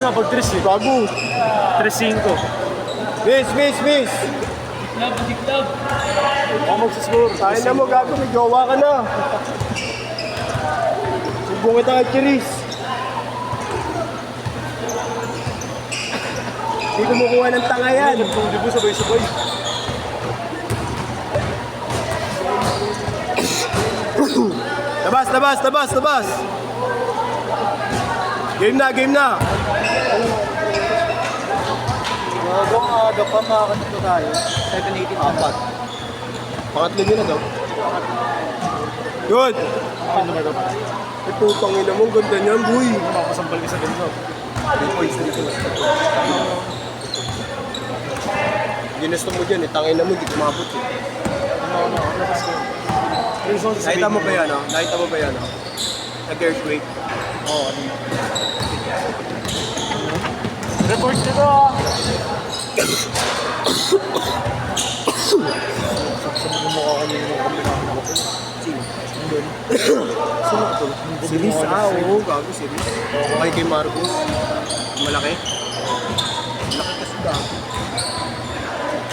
Nga pag 3 eh. Bago. 3-5. Miss. Diklab. Ako magsascore. Tayo na mo, gago. May jowa ka na. Sumbong kita kay Chiris. Hindi kumukuha ng tanga yan. Hindi po sabay-sabay. Labas. Game na. Magawang aga pa, makakasito tayo. 7-18 apat. Pangatlo nyo na daw. Good. Ay, putang ina mo. Ganda niyan, boy. Mapasambal ka sa ganito. 3 points dito. Ginusto mo dyan, tangin na mo, hindi kumabot eh. Nakita mo ba yan, no? Nag-earthquake. Oo. Report nito ah. Mukha kami yung kombinasyon ako. Series? Oo, gago, series. Okay kay Marcos. Malaki. Malaki kasi gago.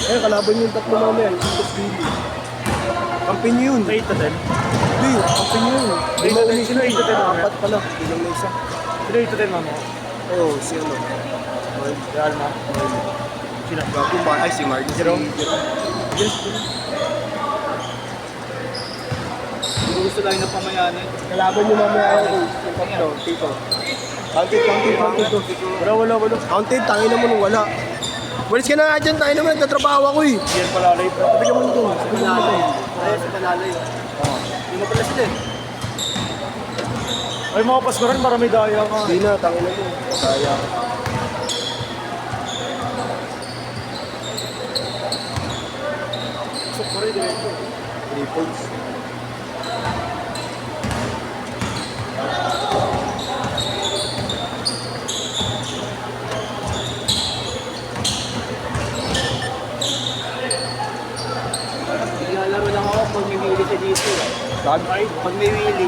Eh, kalaban yung tatlo mamaya. Yung Santos Billy. Kampi niyo yun. 8 to 10. Hindi, kampi niyo yun. Sino 8 to 10 mamaya? Apat pala. Ilang na isa. Sino 8 to 10 mamo? Oo, si ano. Real ma. Sino? Gago ba? Ay, si Marcos. Jerome. Yes, Hindi gusto lang na pamayanin. kalaban yung mamaya yung tatlo. Tito. Counted. Wala. Counted, tangin na mo nung wala. Walis ka na nga dyan, tayo naman, nagtatrabaho ako eh. Yan pala live. Sabi ka mo nito. Ayun, sa Talalay. Hindi mo pala sila eh. Ay mga pas ko rin para may daya ka. Hindi na, tangin na mo. Kaya. Sok ko rin dito. 3 points. Naglalaro lang ako pag may wili siya dito. Sabi? Pag may wili.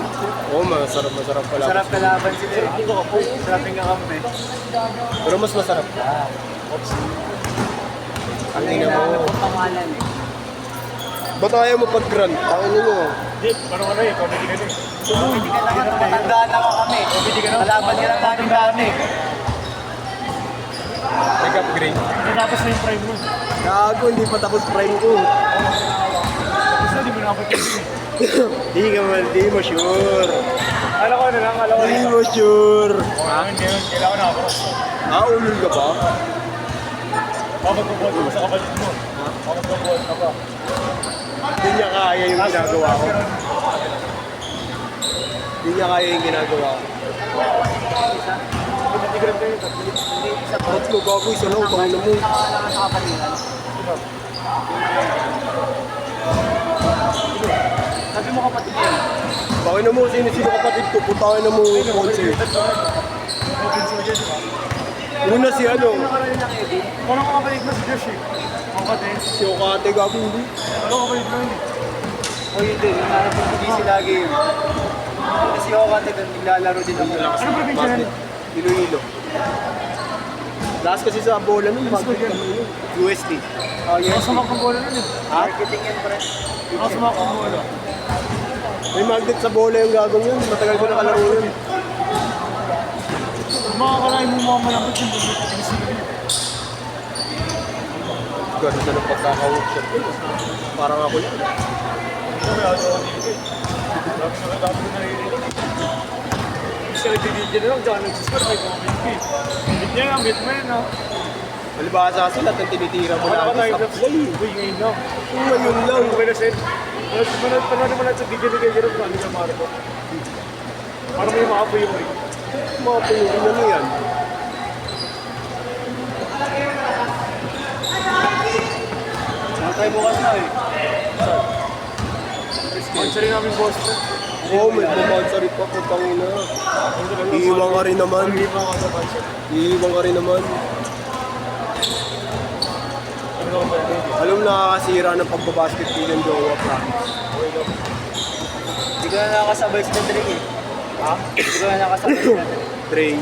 Oo, masarap pala. Sarap kalaban sila eh. Sarap yung kakampi. Pero mas masarap. Ang ina mo. Pangalan eh. Ba't ayaw mo pag-grant? Tangin nyo. Hindi, parang ano eh. Comedy ka din. Hindi ka naman, matandaan na ka kami. Kalaban ka lang natin dati. Nag-upgrade. Natapos na yung prime mo. Gago, hindi pa tapos prime ko. Tapos na, di mo nakapag-prime eh. Di mo sure. Alam ko na lang. Di mo sure. Ngayon, kailangan na ako. Ulul ka ba? Mapagpupunta mo sa kapatid mo. Mapagpupunta ka ba? Hindi niya kaya yung ginagawa ko. Hindi niya kaya yung ginagawa ko. Tigran kayo. Ba't mo gago? Isa lang, tangin na mo. Sa kapatiran. Sabi mo kapatid yan. Bakit na mo, sino kapatid ko? Putangin na mo, Ponce. Una si ano? Nakaraan lang Eddie. Parang kapatid mo si Josh eh. Kapatid. Si Okate, gago hindi. Ano kapatid mo yun eh? O yun din, nangarap ko busy lagi yun. Kasi ako kate naglalaro din ako. Ano probinsya yan? Iloilo. Last kasi sa bola nun, USD. Oh, yes. Masama kang bola nun eh. Marketing yan, pre. Masama kang bola. May magnet sa bola yung gagong yun. Matagal ko nakalaro yun. Makakalain mo mga malambot yung bumitilis mo yun. Gano'n na ng pagkaka-workshop ko. Parang ako yan. Kaya ako dito eh. Dami ko naririnig. Isa nagtitidya na lang, tsaka nagsiscore, may comment ko eh. Hindi niya nga, meet mo yun ha. Malibasa kasi lahat ng tinitira mo Wala ka lagi tayo sa vlogs. play. Uy, ngayon lang. Ngayon lang. Okay na sir. Panood mo lang sa video ni Gagero kung ano sa Marco. Para may maapoy yung ring. Mga pinulin na yan. Saan tayo bukas na eh? Sponsorin namin boss ko. Oo, may bumansarit pa po tangina. Iiwan ka rin naman. Iiwan ka sa concert. Iiwan ka rin naman. Ano ba ba? Alam mo, nakakasira ng pagbabasketball yung jowa, promise. Hindi ko na nakasabay sa Drake eh. Ha? Hindi ko na nakasabay sa Drake. Dre.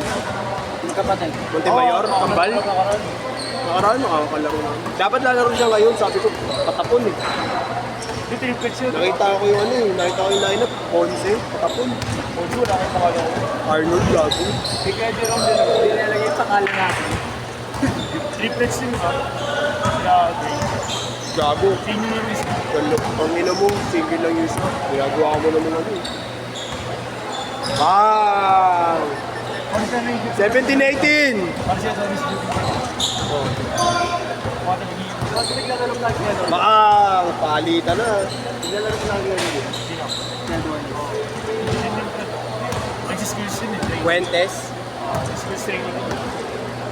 Magkapatid. Montemayor, Kambal. Nakaraan. Nakaraan, nakakalaro namin. Dapat lalaro siya ngayon, sabi ko, patapon eh. Hindi, triplex yun. Nakita ko yung ano eh, nakita ko yung lineup, Ponce, patapon. Ojo, wala kang nakalaro. Arnold, Gago. Hindi kaya Jerome din ako. Hindi nalagay yung pangalan natin. Triplex yun ba? Grabe. Gago. Sino yung isa? Ang ina mo, single lang yung isa. Ginagawa mo naman ano eh. Ah! Ano siya na yung 17-18! Para siya sa Miss Judy. Oh. Mga tabigin. Bakit naglalaro lagi ano? Baka palitan na. Naglalaro lagi ano? Sino? Nagawa niyo. Nagsiskills yun eh. Fuentes. Nagsiskills training.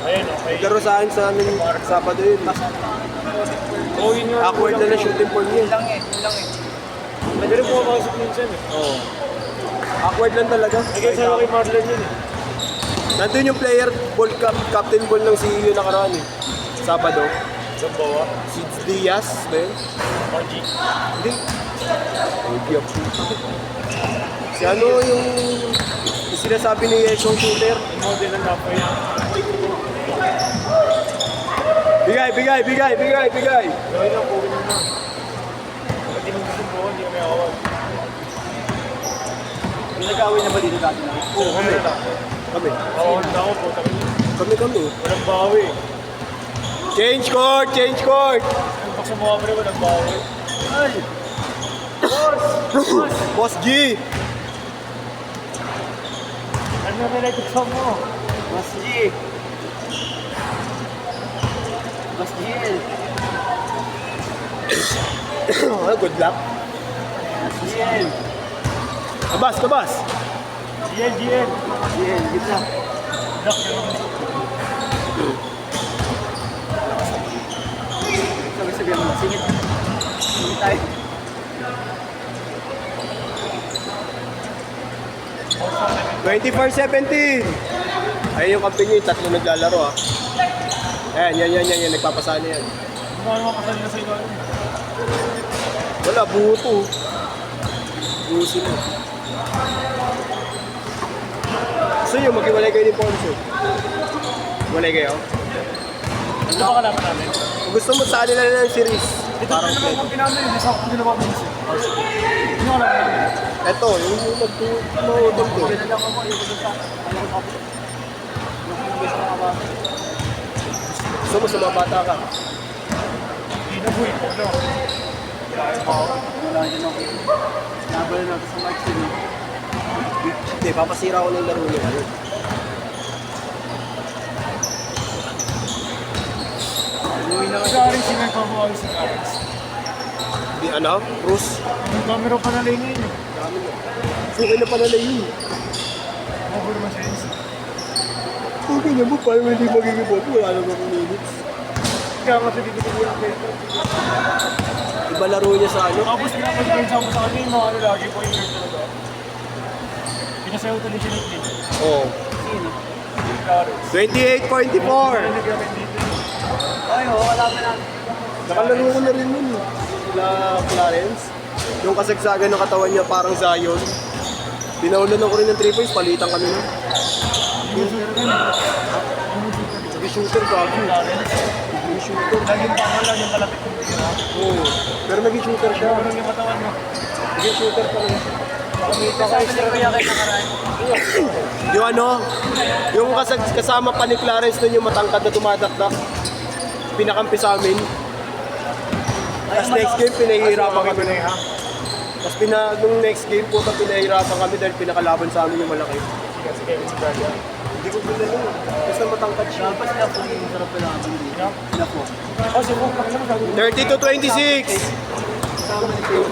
Ayan, okay. Nagkaro sa akin sa amin Sabado yun. Oo, yun nga. Awkward na shooting form Yun niya. lang eh. Yun lang eh. Pwede rin pumapasok minsan eh. Oo. Awkward lang talaga. Nagkaya sa kay Marlon yun eh. Nandun yung player ball captain ball ng CEO nakaraan eh. Sabado. Sa bawa. Si Diaz ba yun? Margie. Hindi. Hindi ako. Si ano yung sinasabi ni Yesong shooter? Yung model ng Napoy. Bigay! Gawin lang, puwin mo na. Hindi mo gusto mo, hindi kami awag. May nag-away na ba dito dati na? Oo, kami na lang. Kami. Oo, na ako po. Kami. Walang bawi. Change court! Kung sa mga pre, walang bawi. Ay! Boss G! Ano na nagkasa mo? Mas G. Mas GL. Good luck. Mas GL. Kabas! GL. GL, gitna. Lock yun. Sabi-sabihan mo, singit. Singit tayo. Ayun yung kampi niyo, yung tatlo naglalaro ah. Yan, nagpapasana yan. Ano naman kasali na sa iba? Wala, buto. Busin mo. Gusto nyo, maghiwalay kayo ni Ponce. Hiwalay kayo? Ano ba kalaman namin? Kung gusto mo sa kanila na ng series. Ito na naman kung pinamin, hindi sa ako ginawa mo isa. Ano kalaman namin? Eto, yung nagtutunog ko. Ganun ako mo, yung gusto sa ano ko. Yung gusto na ba? Gusto mo sa mga bata ka. Hindi na buhay po, no? Wala dyan ako. Nabala natin sa March din. Hindi, papasira ko ng laro niya. Umuwi na Sa akin, sino nagpapawagin sa Cards? Di ano? Cruz. Ang camera pa na lang ngayon eh. Suki na pala yun. Ano ba naman siya yun? Suki na mo, paano hindi magiging boto? Wala naman minutes. Kaya nga sabi ko yung pera. Iba laro niya sa ano? Tapos pinapag-bensa mo sa kanya yung mga ano lagi po yung talaga. Pinasayaw to ni Sinitli. Oo. Sino? Cards. 28.24. Nag-gamit dito. Ay, oo, wala pa natin. Nakalaro ko na rin yun. Na Clarence. Yung kasagsagan ng katawan niya parang Zion. Pinaulan ko rin ng 3 points, palitan kami nun. Sige shooter ka ako. Naging shooter. Laging pangal lang yung kalapit ng bigyan. Oo. Pero naging shooter siya. Ano yung katawan mo? Naging shooter pa rin. Sabi na kuya kayo nakaraan. Yung ano, yung kasama pa ni Clarence nun yung matangkad na tumadakdak. Pinakampi sa amin. Tapos next game, pinahihirapan kami. Tapos nung next game po, pinahihirapan kami dahil pinakalaban sa amin yung malaki. Kasi Kevin si Braga. Hindi ko pinalo. Basta matangkad siya. Dapat sila po yung sarap pala namin dito. Sila po. Oh, si Bong, pakita mo sabi ko. 30-26. Kasama si Pio.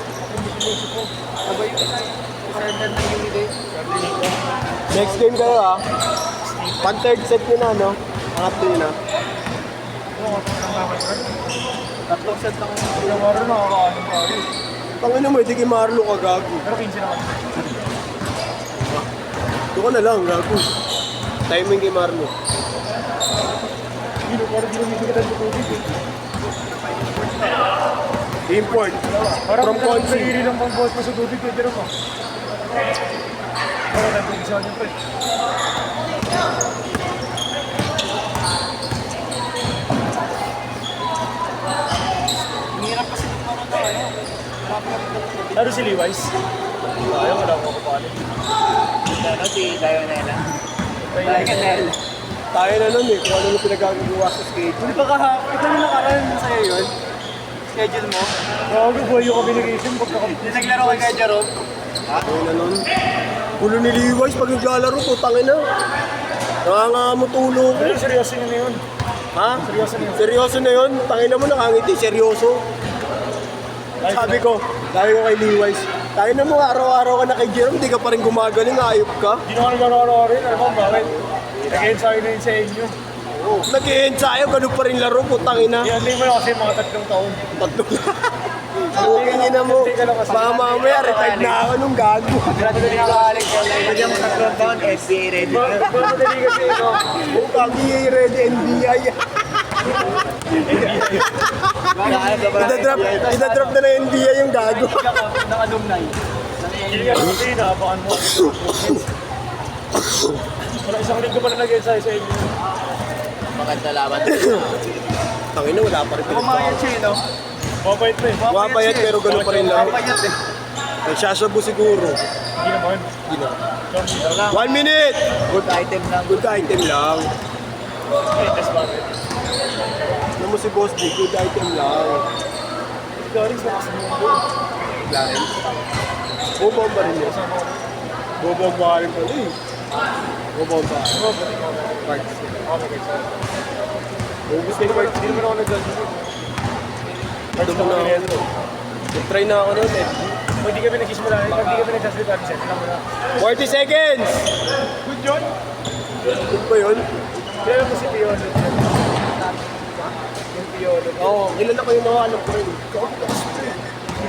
Sabay yung sender na yung ide. Next game kayo ah. Pan-third set nyo na, no? Angat nyo na. Tatlong set lang. Ilang araw na nakakaano pa rin. Tangin mo, hindi kay Marlo ka gago. Pero 15 naman. Doon ka na lang, gago. Timing kay Marlo. Hindi, parang ginamit ng tubig eh. Import. Parang From country. Nahiri lang pang bot mo sa tubig eh, pero mo. Parang nagpagisa niyo pa eh. Laro si Levi's. Ayaw, wala ko kapali. Ano si Lionela? Lionel. Tayo na nun eh, kung ano yung pinagagawa sa skate. Hindi pa ito yung nakaraan sa'yo yun? Schedule mo? Bago buhay yung communication Hindi naglaro kay kay Jerome? Tayo na nun. Gulo ni Levi's pag naglalaro, putangin na. Nangangamutulo ko. Pero seryoso yun na yun. Ha? Seryoso na yun. Seryoso na yun? Tangin na mo, nakangiti, seryoso. Sabi ko kay Levi's, tayo na mo, araw-araw ka na kay Jerome, di ka pa rin gumagaling, ayop ka. Hindi naman nag-aro rin. Alam mo bakit? Nag-ensayo na yun sa inyo. Nag-i-ensayo, ganun pa rin laro, putangin na. Hindi mo na kasi mga 3 taon. Tatlo na. Putangin na mo, baka mamaya, retired na ako nung gago. Grabe na ako, Alex. Pwede mo tatlong taon, SBA ready. Madali kasi ito. Putangin, ready, NBI. Idadrop na ng NBI yung gago. Naka-alumni. Hindi ka kasi naapakan mo. Wala isang linggo pa na nag-ensayo sa inyo. Maganda laban. Tangin na, wala pa rin Kumayat siya, no? Mapait na eh. Mapayat pero ganun pa rin laro. Kumayat eh. Nagsasabu siguro. Hindi naman. Hindi na. Wala. 1 minute! Good item lang. Good item lang. That's bakit. Ano mo si Boss D, good item lang. Galing sa kasi mo. Clarence. Bobomba rin yun. Bobomba rin pala eh. Bobomba. Cards. Okay, sorry. Bobos Hindi na naman cards. hindi naman ako nag-judge. Cards na ako. Nag-try na ako nun eh. Kung hindi kami nagsisimula, hindi kami nagsasalita, set lang mo na. 40 seconds! Good yun. Good ba yun? Kaya mo si Piolo. Yung Piolo. Oo, kilala ko yung mga alam ko rin.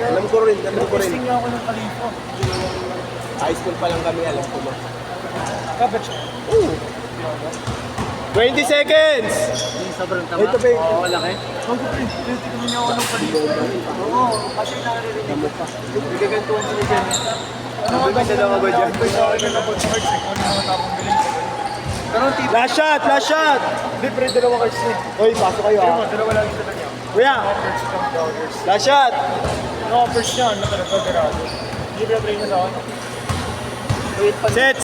Alam ko rin. Testing niya ako ng Kalifa. High school pa lang kami, alam ko na. Kabatch. 20 seconds! Sobrang tama. Ito ba yung... Oo, laki. Ang kupin, titignan niya ako ng Kalifa. Oo, kasi naririnig pa. Nagagantuan sila dyan. Ano nga Ganda daw ba dyan? Sa akin na bot cards eh. Ano naman tapong bilhin ko. Pero ang tipo, Last shot! Last shot! Hindi, pre, dalawa cards na eh. Hoy, pasok kayo Pero ah. mo, dalawa lang ito lang yan. Kuya! Offers from Dodgers. Last shot! Yung offers niya, ano talaga, garado. Hindi ba na-play niya sa akin? wait pa. Set!